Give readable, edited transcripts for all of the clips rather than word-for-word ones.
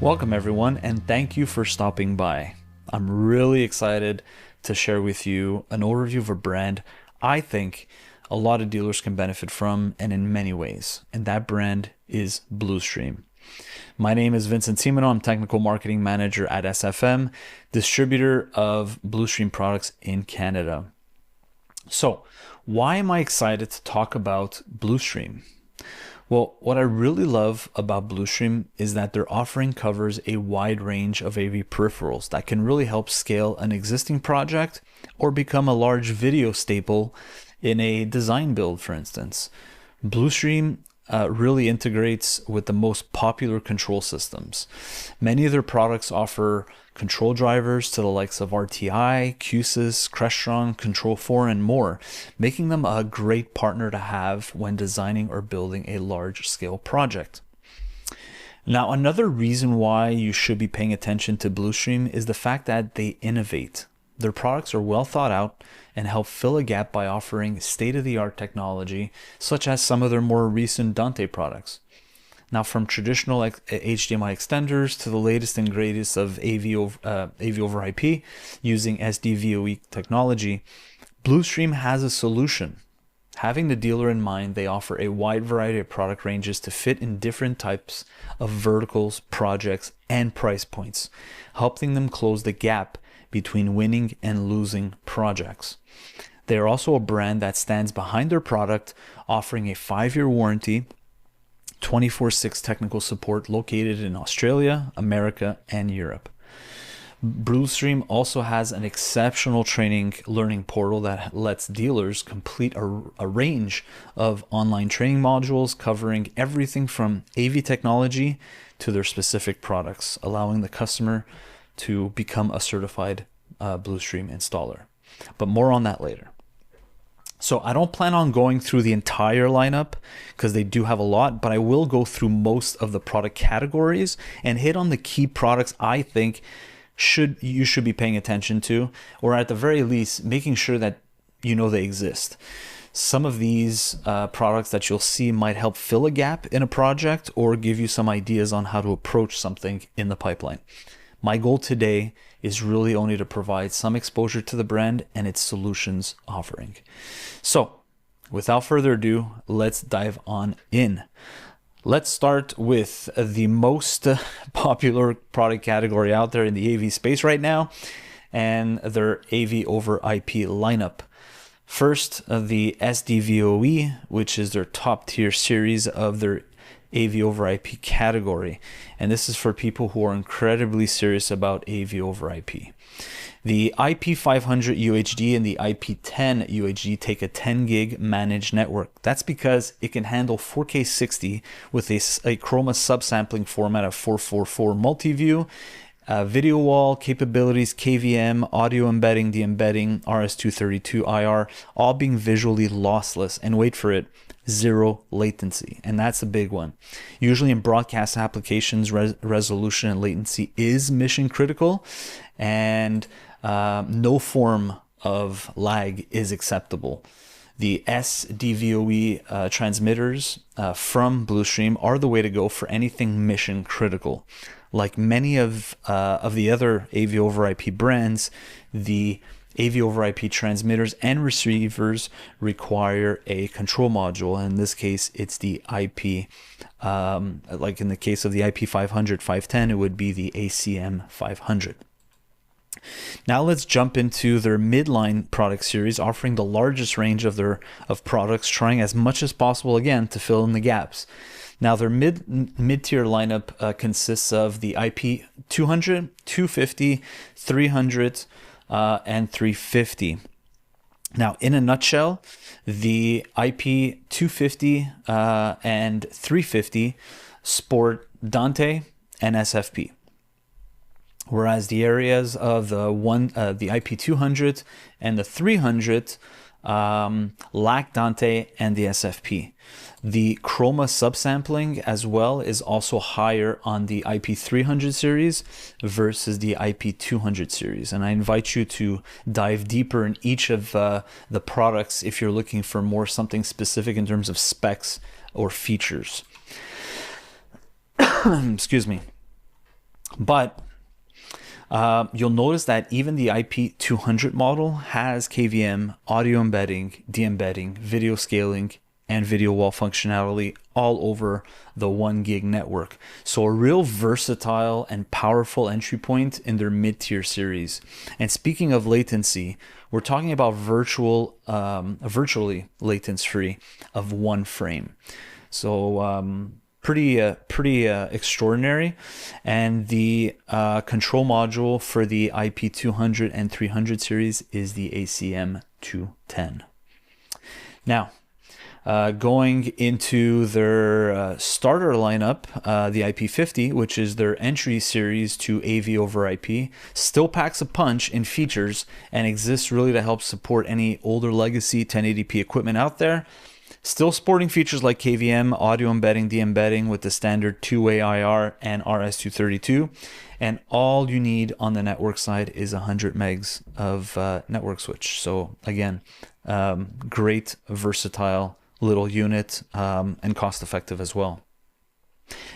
Welcome everyone, and thank you for stopping by. I'm really excited to share with you an overview of a brand I think a lot of dealers can benefit from, and in many ways, and that brand is Blustream. My name is Vincent Simoneau. I'm Technical Marketing Manager at SFM, distributor of Blustream products in Canada. So, why am I excited to talk about Blustream? Well, what I really love about Blustream is that their offering covers a wide range of AV peripherals that can really help scale an existing project or become a large video staple in a design build, for instance. Blustream really integrates with the most popular control systems. Many of their products offer control drivers to the likes of RTI, Qsys, Crestron, Control4, and more, making them a great partner to have when designing or building a large-scale project. Now, another reason why you should be paying attention to Blustream is the fact that they innovate. Their products are well thought out and help fill a gap by offering state-of-the-art technology, such as some of their more recent Dante products. Now, from traditional HDMI extenders to the latest and greatest of AVoverIP using SDVoE technology, Blustream has a solution. Having the dealer in mind, they offer a wide variety of product ranges to fit in different types of verticals, projects, and price points, helping them close the gap between winning and losing projects. They are also a brand that stands behind their product, offering a 5-year warranty, 24/6 technical support located in Australia, America, and Europe. Blustream also has an exceptional training learning portal that lets dealers complete a range of online training modules covering everything from AV technology to their specific products, allowing the customer to become a certified Blustream installer. But more on that later. So I don't plan on going through the entire lineup because they do have a lot, but I will go through most of the product categories and hit on the key products I think you should be paying attention to, or at the very least making sure that you know they exist. Some of these products that you'll see might help fill a gap in a project or give you some ideas on how to approach something in the pipeline. My goal today is really only to provide some exposure to the brand and its solutions offering. So, without further ado, let's dive on in. Let's start with the most popular product category out there in the AV space right now, and their AVoverIP lineup. First, the SDVoE, which is their top tier series of their AVoverIP category, and this is for people who are incredibly serious about AVoverIP. The IP500 UHD and the IP10 UHD take a 10 gig managed network. That's because it can handle 4K 60 with a chroma subsampling format of 444 multi-view, video wall capabilities, KVM, audio embedding, de-embedding, RS-232 IR, all being visually lossless, and wait for it, 0 latency, and that's a big one. Usually in broadcast applications, resolution and latency is mission critical, and no form of lag is acceptable. The SDVoE transmitters from Blustream are the way to go for anything mission critical. Like many of the other AVoverIP brands, the AVoverIP transmitters and receivers require a control module. In this case, it's the IP, like in the case of the IP500, 510, it would be the ACM 500. Now let's jump into their midline product series, offering the largest range of products, trying as much as possible again to fill in the gaps. Now their mid-tier lineup consists of the IP200, 250, 300, and 350. Now, in a nutshell, the IP250 and 350 sport Dante and SFP, whereas the areas of the IP200 and the 300 lack Dante and the SFP. The chroma subsampling as well is also higher on the IP300 series versus the IP200 series. And I invite you to dive deeper in each of the products if you're looking for more something specific in terms of specs or features. Excuse me. But you'll notice that even the IP200 model has KVM, audio embedding, de-embedding, video scaling, and video wall functionality all over the 1 gig network. So a real versatile and powerful entry point in their mid-tier series. And speaking of latency, we're talking about virtually latency-free of 1 frame. So pretty extraordinary. And the control module for the IP200 and 300 series is the ACM210. Now, going into their starter lineup, the IP50, which is their entry series to AVoverIP, still packs a punch in features and exists really to help support any older legacy 1080p equipment out there. Still sporting features like KVM, audio embedding, de-embedding with the standard two-way IR and RS-232. And all you need on the network side is 100 megs of network switch. So again, great, versatile little unit, and cost effective as well.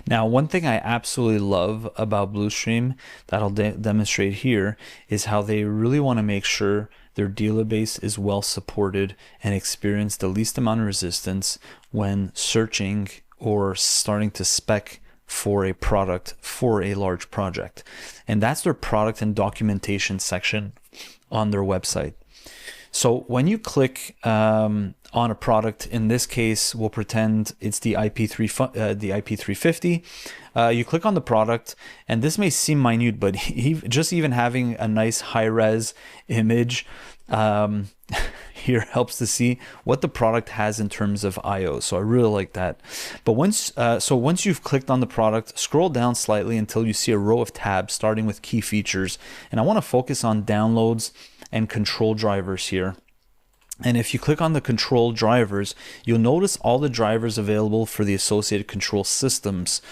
Now, one thing I absolutely love about Blustream that I'll demonstrate here is how they really want to make sure their dealer base is well supported and experience the least amount of resistance when searching or starting to spec for a product for a large project. And that's their product and documentation section on their website. So when you click on a product, in this case, we'll pretend it's the IP350. You click on the product, and this may seem minute, but just even having a nice high-res image here helps to see what the product has in terms of I/O. So I really like that. But once you've clicked on the product, scroll down slightly until you see a row of tabs starting with key features. And I want to focus on downloads and control drivers here. And if you click on the control drivers, you'll notice all the drivers available for the associated control systems.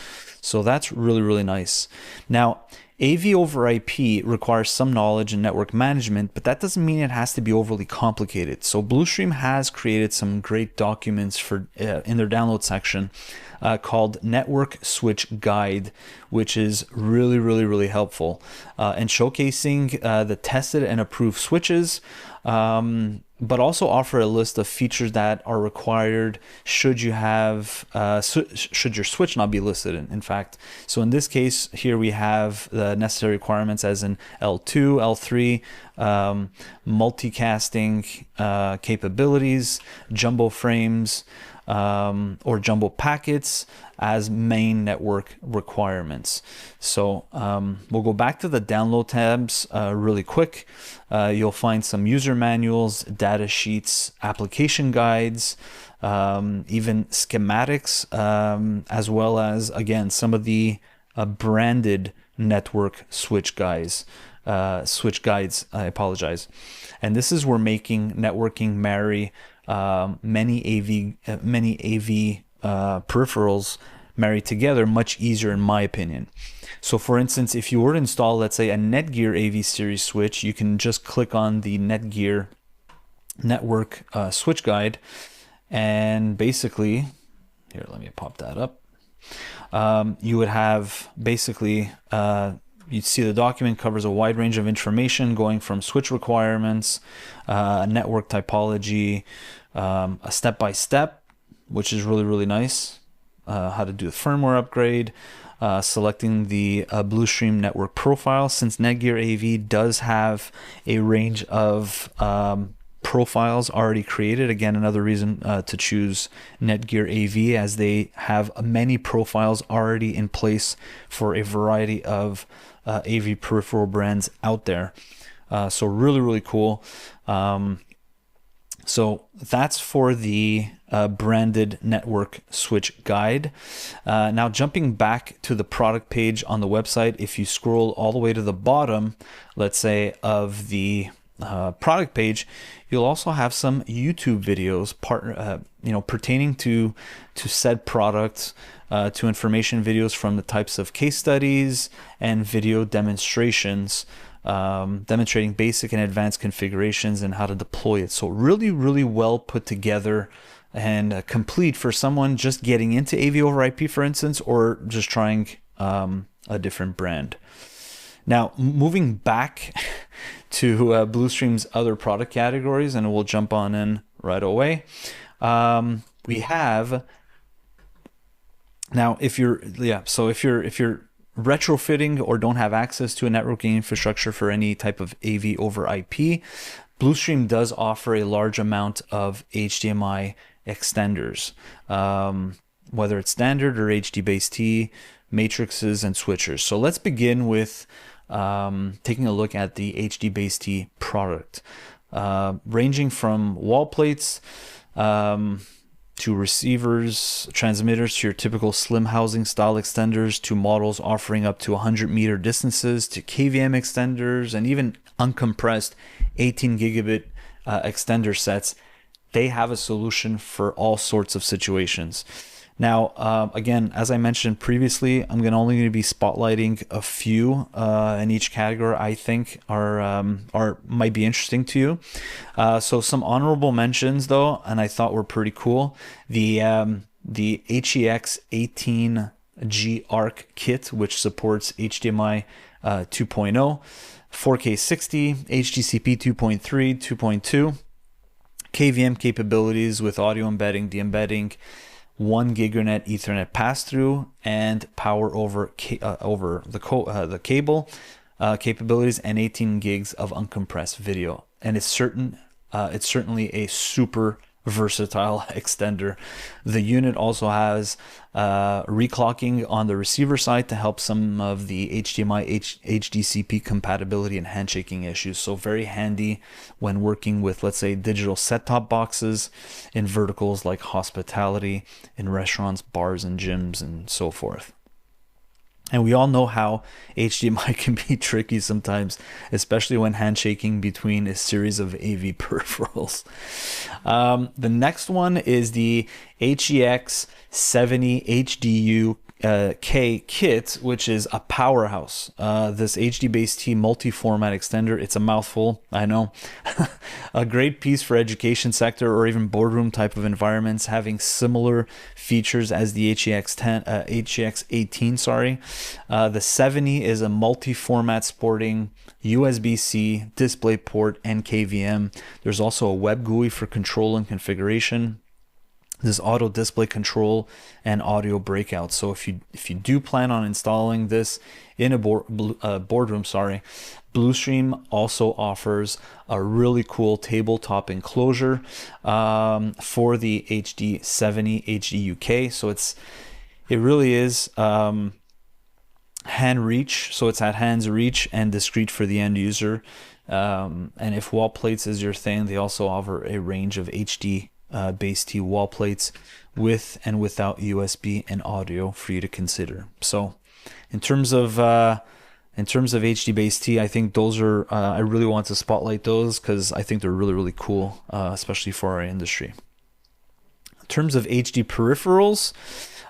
So that's really, really nice. Now, AVoverIP requires some knowledge in network management, but that doesn't mean it has to be overly complicated. So Blustream has created some great documents for in their download section called Network Switch Guide, which is really, really, really helpful and showcasing the tested and approved switches, but also offer a list of features that are required should you have should your switch not be listed in fact. So in this case here we have the necessary requirements as in L2, L3, multicasting capabilities, jumbo frames, or jumbo packets as main network requirements. So we'll go back to the download tabs really quick. You'll find some user manuals, data sheets, application guides, even schematics, as well as, again, some of the branded network switch guides. I apologize. And this is where making networking marry many AV peripherals married together much easier, in my opinion. So for instance, if you were to install, let's say, a Netgear AV series switch, you can just click on the Netgear network switch guide, and basically, here, let me pop that up. You would have basically, you'd see the document covers a wide range of information going from switch requirements, network topology, a step-by-step, which is really, really nice, how to do a firmware upgrade, selecting the Blustream network profile, since Netgear AV does have a range of profiles already created. Again, another reason to choose Netgear AV, as they have many profiles already in place for a variety of AV peripheral brands out there. So really, really cool. So that's for the branded network switch guide. Now jumping back to the product page on the website, if you scroll all the way to the bottom, let's say, of the product page, you'll also have some YouTube videos pertaining to said product, to information videos from the types of case studies and video demonstrations, demonstrating basic and advanced configurations and how to deploy it. So really, really well put together and complete for someone just getting into AVoverIP, for instance, or just trying a a different brand. Now, moving back to Blustream's other product categories, and we'll jump on in right away. We have now, if you're retrofitting or don't have access to a networking infrastructure for any type of AV over IP, Blustream does offer a large amount of HDMI extenders, whether it's standard or HDBaseT, matrices, and switchers. So let's begin with taking a look at the HDBaseT product, ranging from wall plates to receivers, transmitters, to your typical slim housing style extenders, to models offering up to 100-meter distances, to KVM extenders, and even uncompressed 18 gigabit extender sets. They have a solution for all sorts of situations. Now, again, as I mentioned previously, I'm only going to be spotlighting a few in each category I think might be interesting to you. So some honorable mentions though, and I thought were pretty cool. The HEX 18G ARC kit, which supports HDMI 2.0, 4K 60, HDCP 2.3, 2.2, KVM capabilities with audio embedding, de-embedding, 1 GigaNet Ethernet pass-through, and power over the cable capabilities, and 18 gigs of uncompressed video. And it's certainly a super versatile extender. The unit also has reclocking on the receiver side to help some of the HDMI HDCP compatibility and handshaking issues. So very handy when working with, let's say, digital set-top boxes in verticals like hospitality, in restaurants, bars, and gyms, and so forth. And we all know how HDMI can be tricky sometimes, especially when handshaking between a series of AV peripherals. The next one is the HEX 70 HDU K kit, which is a powerhouse. This HDBaseT multi-format extender, it's a mouthful, I know. A great piece for education sector or even boardroom type of environments, having similar features as the HEX 18. The 70 is a multi-format sporting USB-C, DisplayPort, and KVM. There's also a web GUI for control and configuration. This auto display control and audio breakout. So if you do plan on installing this in a boardroom, Blustream also offers a really cool tabletop enclosure for the HD70 HDUK. So it really is hand reach. So it's at hand's reach and discreet for the end user. And if wall plates is your thing, they also offer a range of HDBaseT wall plates with and without USB and audio for you to consider. So in terms of HDBaseT, I think those are I really want to spotlight those because I think they're really, really cool, especially for our industry. In terms of HD peripherals,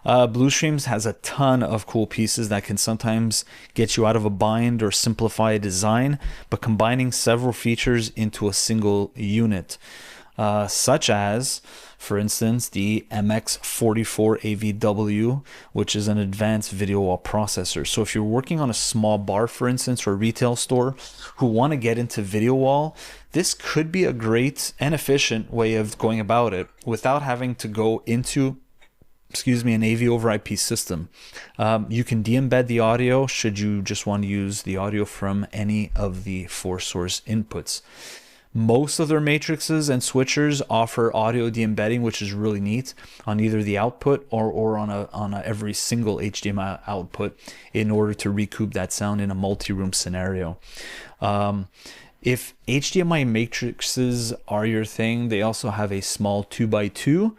Blustream has a ton of cool pieces that can sometimes get you out of a bind or simplify a design, but combining several features into a single unit. Such as, for instance, the MX44 AVW, which is an advanced video wall processor. So if you're working on a small bar, for instance, or a retail store who want to get into video wall, this could be a great and efficient way of going about it without having to go into an AV over IP system. You can de-embed the audio should you just want to use the audio from any of the 4 source inputs. Most of their matrices and switchers offer audio de-embedding, which is really neat, on either the output or on every single HDMI output in order to recoup that sound in a multi-room scenario. If HDMI matrices are your thing, they also have a small 2x2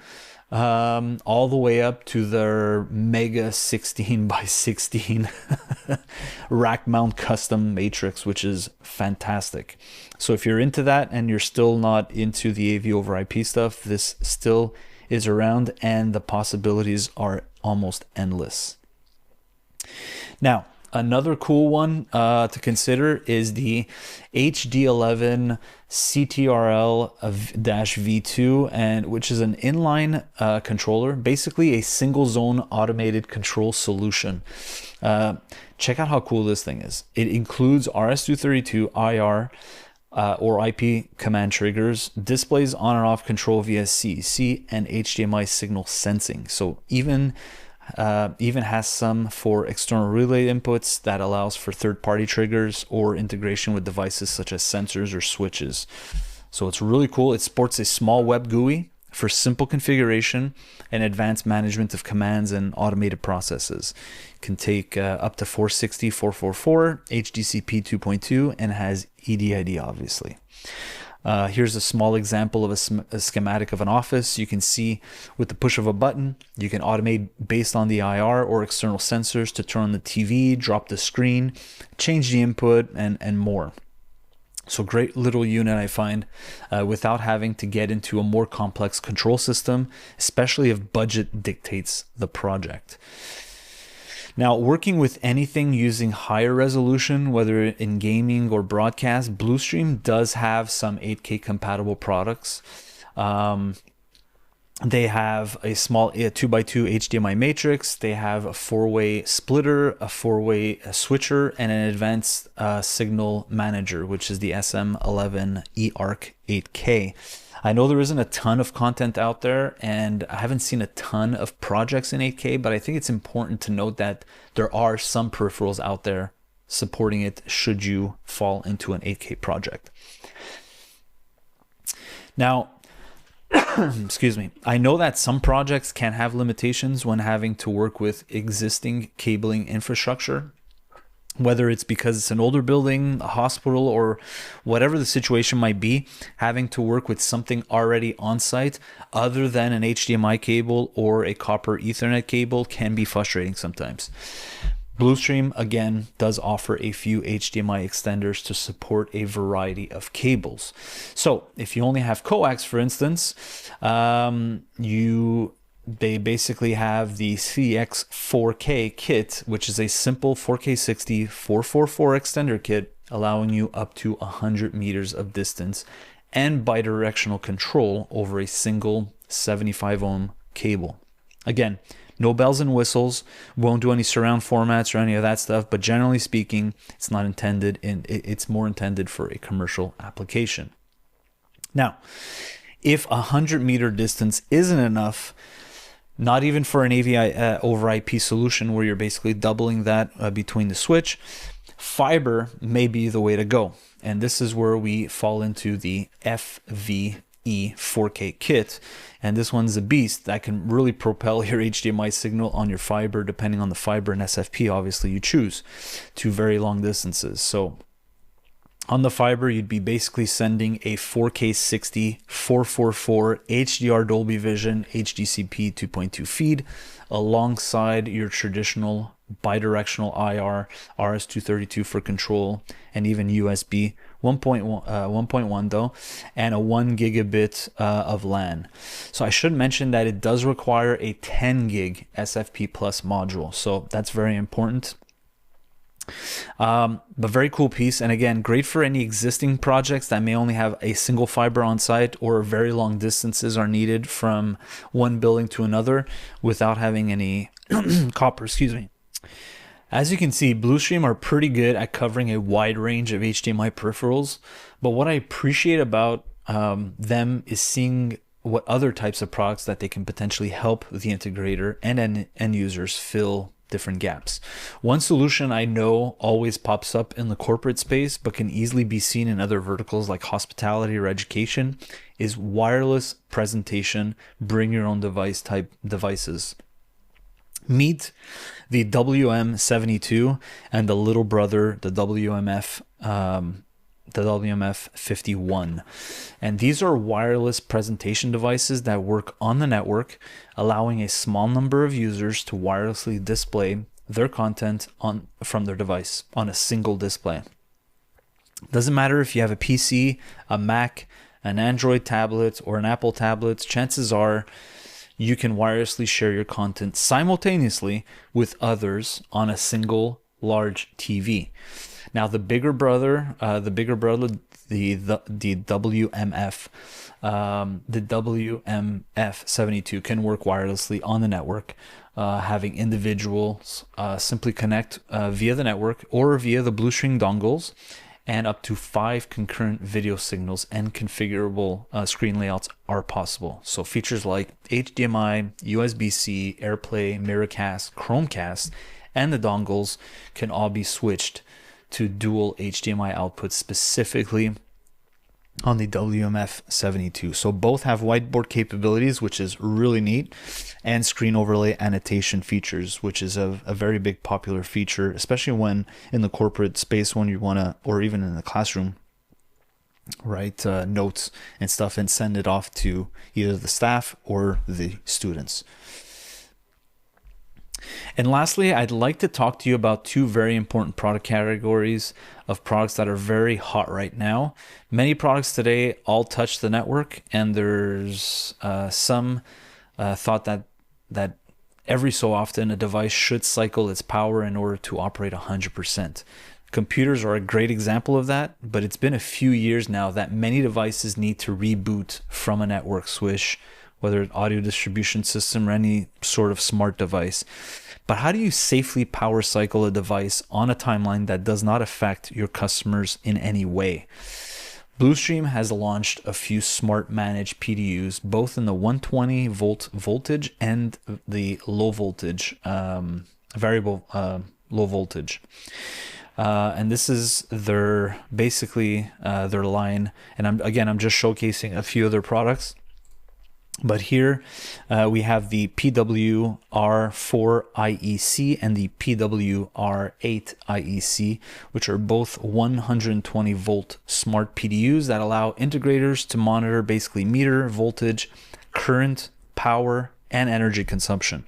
all the way up to their mega 16x16 rack mount custom matrix, which is fantastic. So if you're into that and you're still not into the AV over IP stuff, this still is around and the possibilities are almost endless. Now, Another cool one to consider is the HD11 CTRL-V2, and which is an inline controller, basically a single zone automated control solution. Check out how cool this thing is. It includes RS-232 IR or IP command triggers, displays on and off control via CEC, and HDMI signal sensing. So even has some for external relay inputs that allows for third-party triggers or integration with devices such as sensors or switches. So it's really cool. It sports a small web GUI for simple configuration and advanced management of commands and automated processes. It can take up to 460, 444, HDCP 2.2, and has EDID, obviously. Here's a small example of a schematic of an office. You can see with the push of a button, you can automate based on the IR or external sensors to turn on the TV, drop the screen, change the input, and more. So great little unit, I find, without having to get into a more complex control system, especially if budget dictates the project. Now, working with anything using higher resolution, whether in gaming or broadcast, Blustream does have some 8K compatible products. They have a small 2x2 HDMI matrix. They have a 4-way splitter, a 4-way switcher, and an advanced signal manager, which is the SM11 eARC 8K. I know there isn't a ton of content out there, and I haven't seen a ton of projects in 8K, but I think it's important to note that there are some peripherals out there supporting it should you fall into an 8K project. Now, excuse me, I know that some projects can have limitations when having to work with existing cabling infrastructure, whether it's because it's an older building, a hospital, or whatever the situation might be. Having to work with something already on site other than an HDMI cable or a copper Ethernet cable can be frustrating sometimes. Blustream, again, does offer a few HDMI extenders to support a variety of cables. So if you only have coax, for instance, they basically have the CX4K kit, which is a simple 4K60 444 extender kit, allowing you up to 100 meters of distance and bidirectional control over a single 75 ohm cable. Again, no bells and whistles, won't do any surround formats or any of that stuff, but generally speaking, it's not intended it's more intended for a commercial application. Now, if 100 meter distance isn't enough, not even for an over IP solution where you're basically doubling that between the switch, fiber may be the way to go. And this is where we fall into the FVE 4K kit. And this one's a beast that can really propel your HDMI signal on your fiber, depending on the fiber and SFP, obviously, you choose, to very long distances. So on the fiber, you'd be basically sending a 4K60 444 HDR Dolby Vision HDCP 2.2 feed alongside your traditional bidirectional IR, RS-232 for control, and even USB 1.1 though, and a 1 gigabit of LAN. So I should mention that it does require a 10 gig SFP plus module, so that's very important. But very cool piece, and again, great for any existing projects that may only have a single fiber on site or very long distances are needed from one building to another without having any copper, excuse me. As you can see, Blustream are pretty good at covering a wide range of HDMI peripherals, but what I appreciate about them is seeing what other types of products that they can potentially help the integrator and end users fill different gaps. One solution I know always pops up in the corporate space, but can easily be seen in other verticals like hospitality or education, is wireless presentation, bring your own device type devices. Meet the WM72 and the little brother, the WMF51. And these are wireless presentation devices that work on the network, allowing a small number of users to wirelessly display their content from their device on a single display. Doesn't matter if you have a PC, a Mac, an Android tablet, or an Apple tablet, chances are you can wirelessly share your content simultaneously with others on a single large TV. Now the bigger brother, the WMF, the WMF72 can work wirelessly on the network, having individuals simply connect via the network or via the Blustream dongles, and up to 5 concurrent video signals and configurable screen layouts are possible. So features like HDMI, USB-C, AirPlay, Miracast, Chromecast, and the dongles can all be switched to dual HDMI outputs specifically on the WMF72. So both have whiteboard capabilities, which is really neat, and screen overlay annotation features, which is a very big popular feature, especially when in the corporate space, when you want to, or even in the classroom, write notes and stuff and send it off to either the staff or the students. And lastly, I'd like to talk to you about 2 very important product categories of products that are very hot right now. Many products today all touch the network, and there's some thought that every so often a device should cycle its power in order to operate 100%. Computers are a great example of that, but it's been a few years now that many devices need to reboot from a network switch, whether it's audio distribution system or any sort of smart device. But how do you safely power cycle a device on a timeline that does not affect your customers in any way? Blustream has launched a few smart managed PDUs, both in the 120 volt voltage and the low voltage, variable low voltage. And this is their their line. And I'm just showcasing a few of their products. But here we have the PWR4 IEC and the PWR8 IEC, which are both 120 volt smart PDUs that allow integrators to monitor, basically meter voltage, current, power, and energy consumption.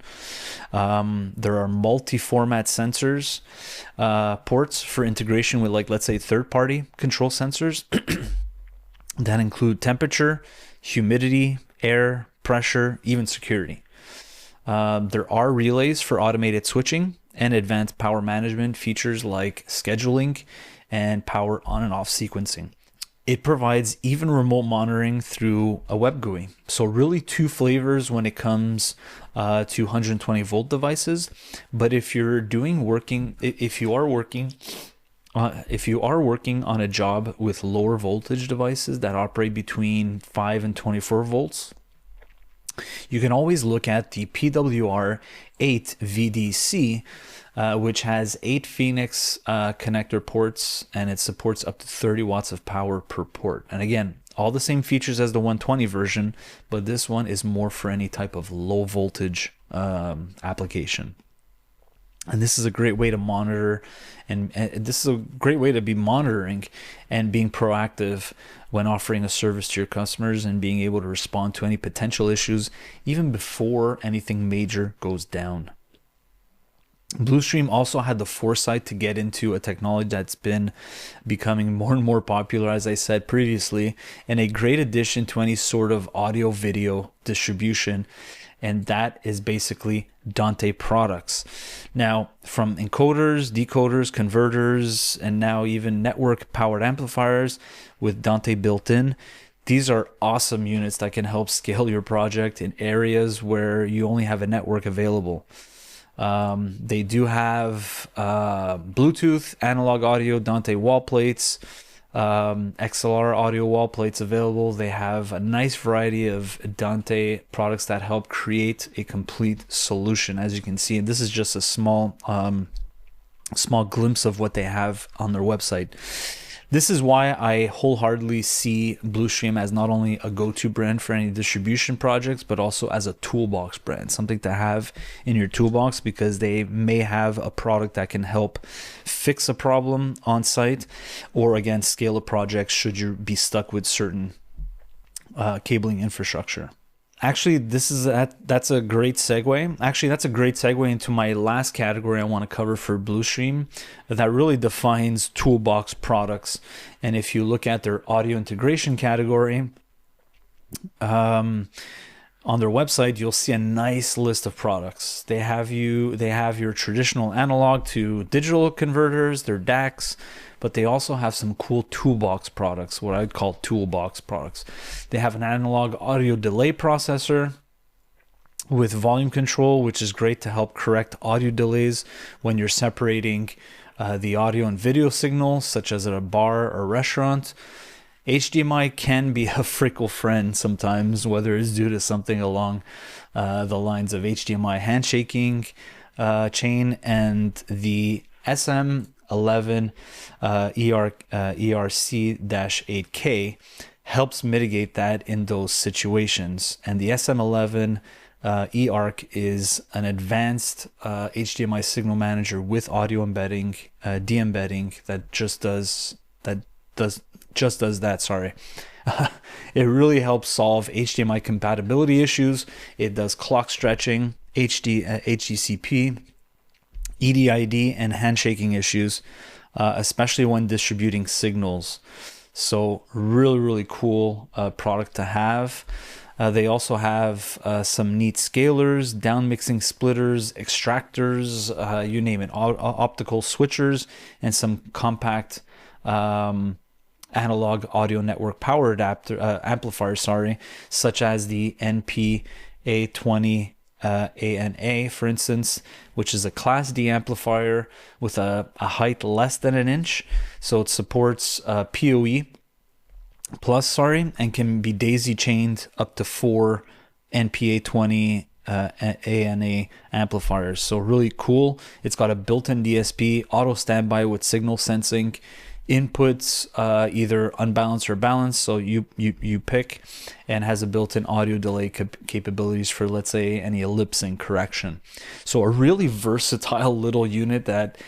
There are multi-format sensors, ports for integration with, like, let's say, third-party control sensors that include temperature, humidity, air, pressure, even security. There are relays for automated switching and advanced power management features like scheduling and power on and off sequencing. It provides even remote monitoring through a web GUI. So really 2 flavors when it comes to 120 volt devices. But if you are working on a job with lower voltage devices that operate between 5 and 24 volts, you can always look at the PWR8 VDC, which has 8 Phoenix connector ports, and it supports up to 30 watts of power per port. And again, all the same features as the 120 version, but this one is more for any type of low voltage application. And this is a great way to monitor, and this is a great way to be monitoring and being proactive when offering a service to your customers and being able to respond to any potential issues even before anything major goes down. Blustream also had the foresight to get into a technology that's been becoming more and more popular, as I said previously, and a great addition to any sort of audio video distribution, and that is basically Dante products. Now, from encoders, decoders, converters, and now even network powered amplifiers with Dante built in, these are awesome units that can help scale your project in areas where you only have a network available. They do have Bluetooth, analog audio, Dante wall plates, XLR audio wall plates available. They have a nice variety of Dante products that help create a complete solution, as you can see. And this is just a small glimpse of what they have on their website. This is why I wholeheartedly see Blustream as not only a go-to brand for any distribution projects, but also as a toolbox brand, something to have in your toolbox, because they may have a product that can help fix a problem on site, or again, scale a project should you be stuck with certain cabling infrastructure. Actually, that's a great segue. Actually, that's a great segue into my last category I want to cover for Blustream that really defines toolbox products. And if you look at their audio integration category, on their website, you'll see a nice list of products. They have your traditional analog to digital converters, their DACs, but they also have some cool toolbox products, what I'd call toolbox products. They have an analog audio delay processor with volume control, which is great to help correct audio delays when you're separating the audio and video signals, such as at a bar or restaurant. HDMI can be a fickle friend sometimes, whether it's due to something along the lines of HDMI handshaking chain, and the SM11 ERC-8K helps mitigate that in those situations. And the SM11 eARC is an advanced HDMI signal manager with audio embedding, de-embedding that just does that. Sorry. It really helps solve HDMI compatibility issues. It does clock stretching, HDCP, EDID, and handshaking issues, especially when distributing signals. So really cool product to have. They also have some neat scalers, down mixing splitters, extractors, you name it, optical switchers, and some compact analog audio network power adapter amplifiers, such as the NP-A20 ANA, for instance, which is a Class D amplifier with a height less than an inch. So it supports PoE plus, and can be daisy chained up to 4 NP-A20 ANA amplifiers. So really cool. It's got a built-in DSP, auto standby with signal sensing, inputs either unbalanced or balanced, so you pick, and has a built-in audio delay capabilities for, let's say, any ellipsing correction. So a really versatile little unit that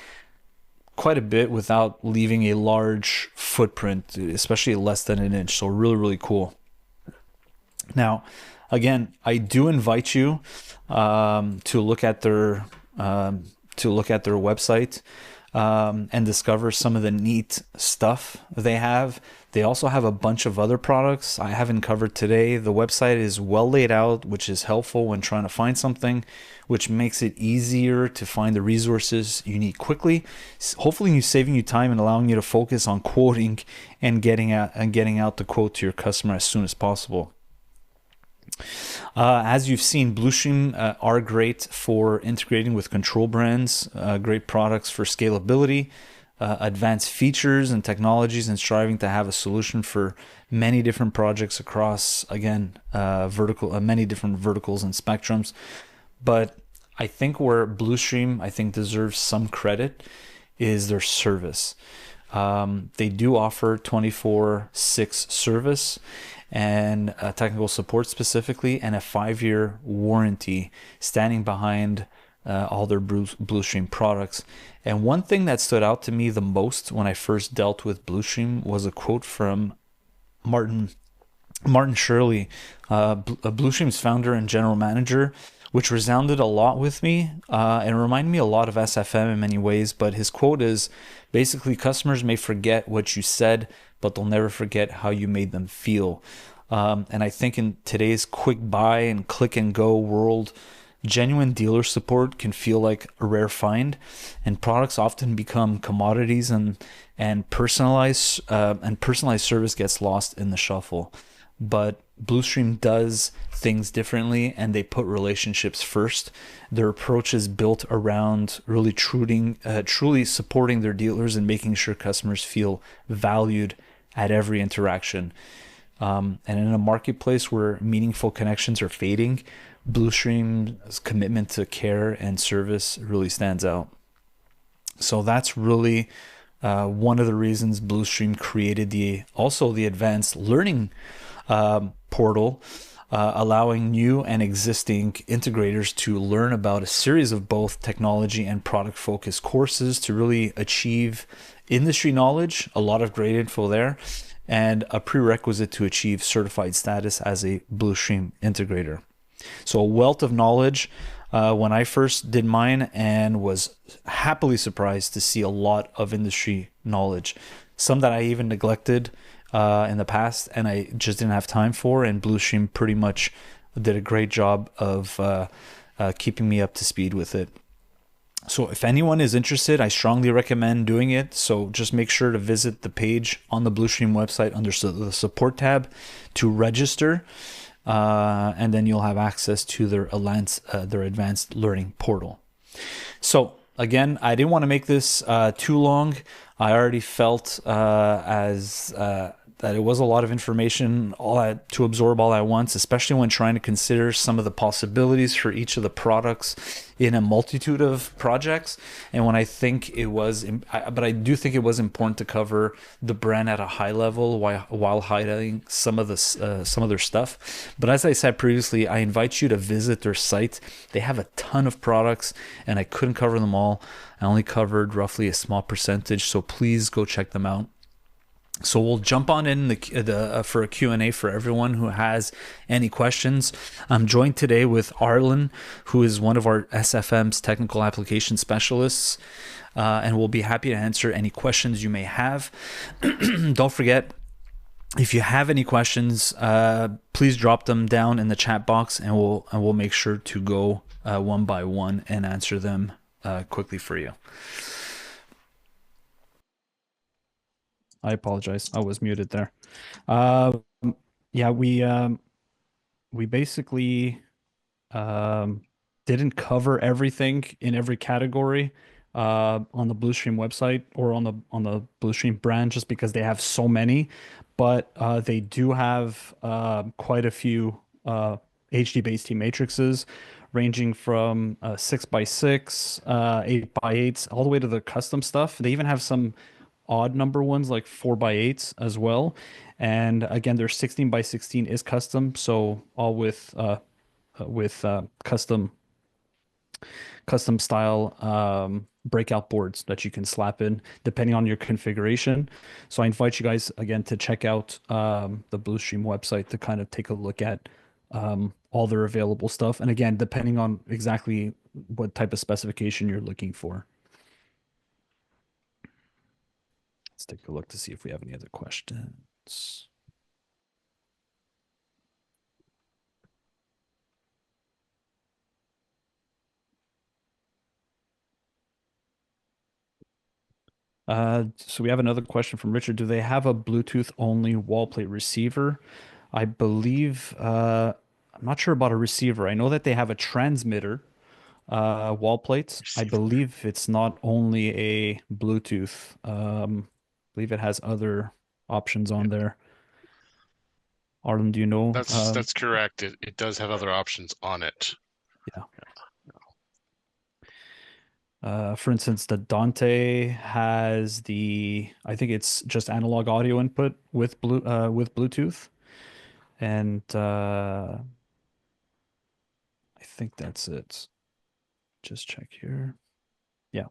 quite a bit without leaving a large footprint, especially less than an inch. So really cool. Now, again, I do invite you to look at their website and discover some of the neat stuff they have. They also have a bunch of other products I haven't covered today. The website is well laid out, which is helpful when trying to find something, which makes it easier to find the resources you need quickly. Hopefully, saving you time and allowing you to focus on quoting and getting out the quote to your customer as soon as possible. As you've seen, Blustream are great for integrating with control brands, great products for scalability, advanced features and technologies, and striving to have a solution for many different projects across, again, many different verticals and spectrums. But I think where Blustream deserves some credit is their service. They do offer 24/6 service and technical support specifically, and a 5-year warranty standing behind all their Blustream products. And one thing that stood out to me the most when I first dealt with Blustream was a quote from Martin Shirley, Blustream's founder and general manager, which resounded a lot with me and reminded me a lot of SFM in many ways. But his quote is basically, customers may forget what you said, but they'll never forget how you made them feel. And I think in today's quick buy and click and go world, genuine dealer support can feel like a rare find, and products often become commodities, and personalized service gets lost in the shuffle. But Blustream does things differently, and they put relationships first. Their approach is built around really truly supporting their dealers and making sure customers feel valued at every interaction. And in a marketplace where meaningful connections are fading, Blustream's commitment to care and service really stands out. So that's really one of the reasons Blustream created the advanced learning portal, allowing new and existing integrators to learn about a series of both technology and product focused courses to really achieve industry knowledge, a lot of great info there, and a prerequisite to achieve certified status as a Blustream integrator. So a wealth of knowledge when I first did mine, and was happily surprised to see a lot of industry knowledge, some that I even neglected in the past and I just didn't have time for, and Blustream pretty much did a great job of keeping me up to speed with it. So if anyone is interested, I strongly recommend doing it. So just make sure to visit the page on the Blustream website under the support tab to register, and then you'll have access to their advanced learning portal. So again, I didn't want to make this too long. I already felt as that it was a lot of information to absorb all at once, especially when trying to consider some of the possibilities for each of the products in a multitude of projects. And when I think it was, but I do think it was important to cover the brand at a high level while highlighting some of their stuff. But as I said previously, I invite you to visit their site. They have a ton of products, and I couldn't cover them all. I only covered roughly a small percentage, so please go check them out. So we'll jump on in for a Q&A for everyone who has any questions. I'm joined today with Arlen, who is one of our SFM's technical application specialists, and we'll be happy to answer any questions you may have. Don't forget, if you have any questions, please drop them down in the chat box, and we'll make sure to go one by one and answer them quickly for you. I apologize. I was muted there. Yeah, we basically didn't cover everything in every category on the Blustream website or on the Blustream brand, just because they have so many. But they do have quite a few HDBaseT matrices, ranging from 6x6, 8x8s, all the way to the custom stuff. They even have some odd number ones like 4x8s as well. And again, their 16x16 is custom, so all with custom style breakout boards that you can slap in depending on your configuration. So I invite you guys again to check out the Blustream website to kind of take a look at all their available stuff. And again, depending on exactly what type of specification you're looking for. Let's take a look to see if we have any other questions. So we have another question from Richard. Do they have a Bluetooth only wall plate receiver? I believe, I'm not sure about a receiver. I know that they have a transmitter wall plate. I believe it's not only a Bluetooth. I believe it has other options on there. Arlen, do you know? That's correct. It does have other options on it. Yeah. For instance, the Dante has I think it's just analog audio input with Bluetooth, and I think that's it. Just check here. Yeah,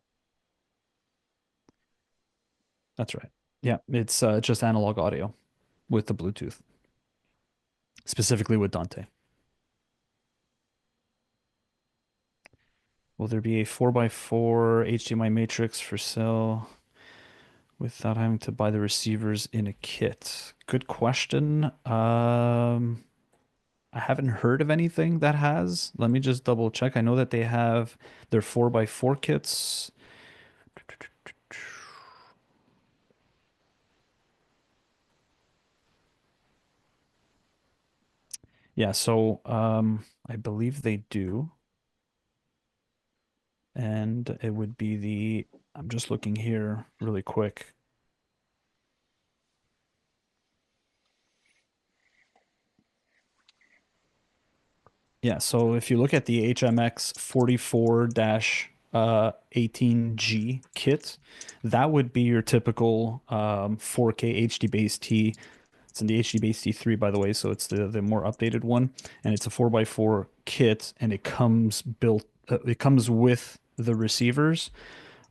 that's right. Yeah, it's just analog audio with the Bluetooth, specifically with Dante. Will there be a 4x4 HDMI matrix for sale without having to buy the receivers in a kit? Good question. I haven't heard of anything that has. Let me just double check. I know that they have their 4x4 kits. Yeah, so I believe they do. And it would be I'm just looking here really quick. Yeah, so if you look at the HMX 44-18G kit, that would be your typical 4K HDBaseT. It's in the HDBaseT 3, by the way, so it's the more updated one, and it's a 4x4 kit, and it comes it comes with the receivers.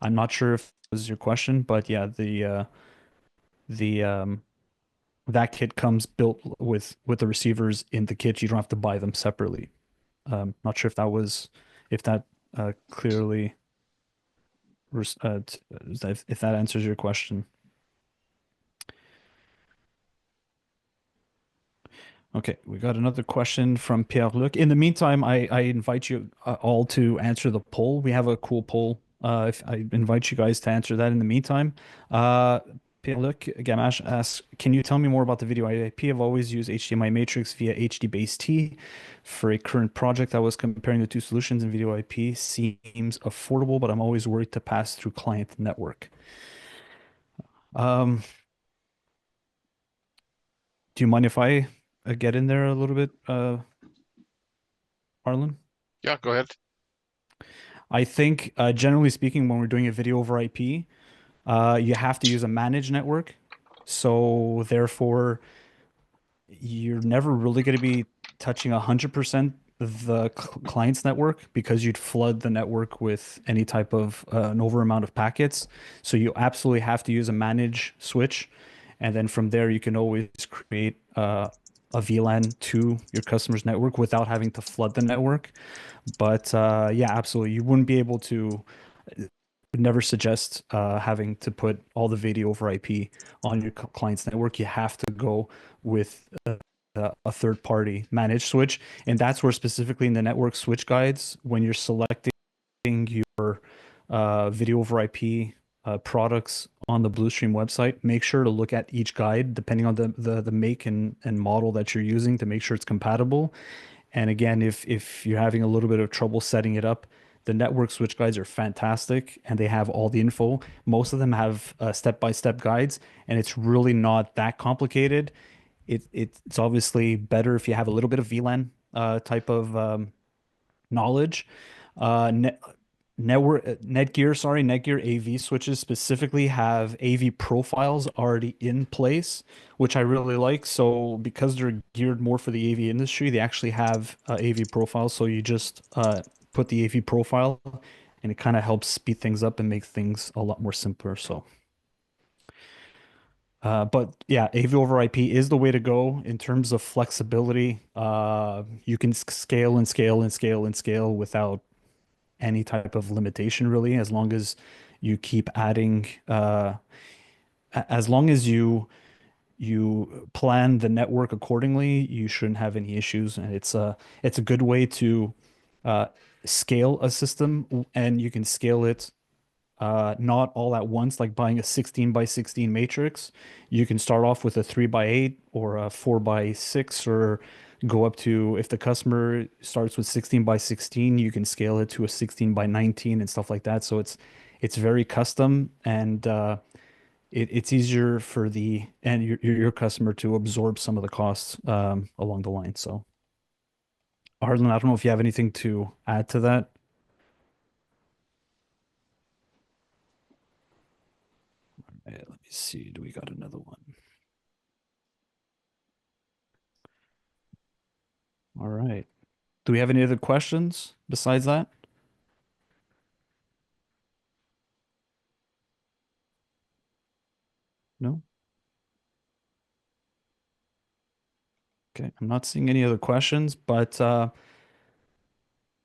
I'm not sure if this is your question, but yeah, the that kit comes built with the receivers in the kit. You don't have to buy them separately. Not sure if that clearly if that answers your question. Okay, we got another question from Pierre-Luc. In the meantime, I invite you all to answer the poll. We have a cool poll. If I invite you guys to answer that in the meantime. Uh, Pierre-Luc Gamache asks, can you tell me more about the video IP? I've always used HDMI matrix via HDBaseT for a current project. I was comparing the two solutions, and video IP seems affordable, but I'm always worried to pass through client network. Um, do you mind if I get in there a little bit, Arlen? Yeah, go ahead. I think, generally speaking, when we're doing a video over IP, you have to use a managed network. So therefore, you're never really going to be touching 100% the client's network because you'd flood the network with any type of an over amount of packets. So you absolutely have to use a managed switch. And then from there, you can always create a VLAN to your customer's network without having to flood the network. But yeah, absolutely. You wouldn't be able to, would never suggest having to put all the video over IP on your client's network. You have to go with a third party managed switch. And that's where specifically in the network switch guides, when you're selecting your video over IP products on the Blustream website, make sure to look at each guide depending on the make and model that you're using to make sure it's compatible. And again, if you're having a little bit of trouble setting it up, the network switch guides are fantastic and they have all the info. Most of them have step-by-step guides, and it's really not that complicated. It's obviously better if you have a little bit of VLAN type of knowledge. Net, Netgear AV switches specifically have AV profiles already in place, which I really like. So because they're geared more for the AV industry, they actually have AV profiles. So you just put the AV profile, and it kind of helps speed things up and make things a lot more simpler. So. But yeah, AV over IP is the way to go in terms of flexibility. You can scale and scale and scale and scale without any type of limitation, really, as long as you keep adding, as long as you plan the network accordingly, you shouldn't have any issues. And it's a good way to uh, scale a system, and you can scale it not all at once, like buying a 16 by 16 matrix. You can start off with a 3 by 8 or a 4 by 6, or go up to, if the customer starts with 16 by 16, you can scale it to a 16 by 19 and stuff like that. So it's very custom, and it's easier for the and your customer to absorb some of the costs along the line. So, Arlen, I don't know if you have anything to add to that. Let me see. Do we got another one? All right. Do we have any other questions besides that? No? Okay. I'm not seeing any other questions, but I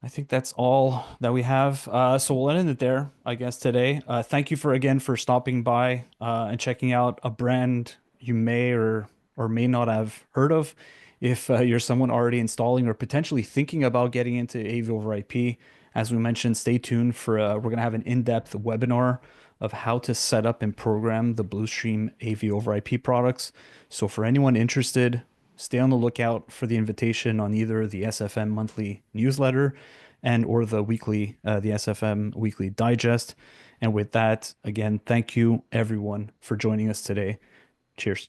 think that's all that we have. So we'll end it there, I guess, today. Thank you for again for stopping by and checking out a brand you may or may not have heard of. If you're someone already installing or potentially thinking about getting into AV over IP, as we mentioned, stay tuned for we're going to have an in-depth webinar of how to set up and program the Bluestream AV over IP products. So for anyone interested, stay on the lookout for the invitation on either the SFM monthly newsletter and or the SFM weekly digest. And with that, again, thank you everyone for joining us today. Cheers.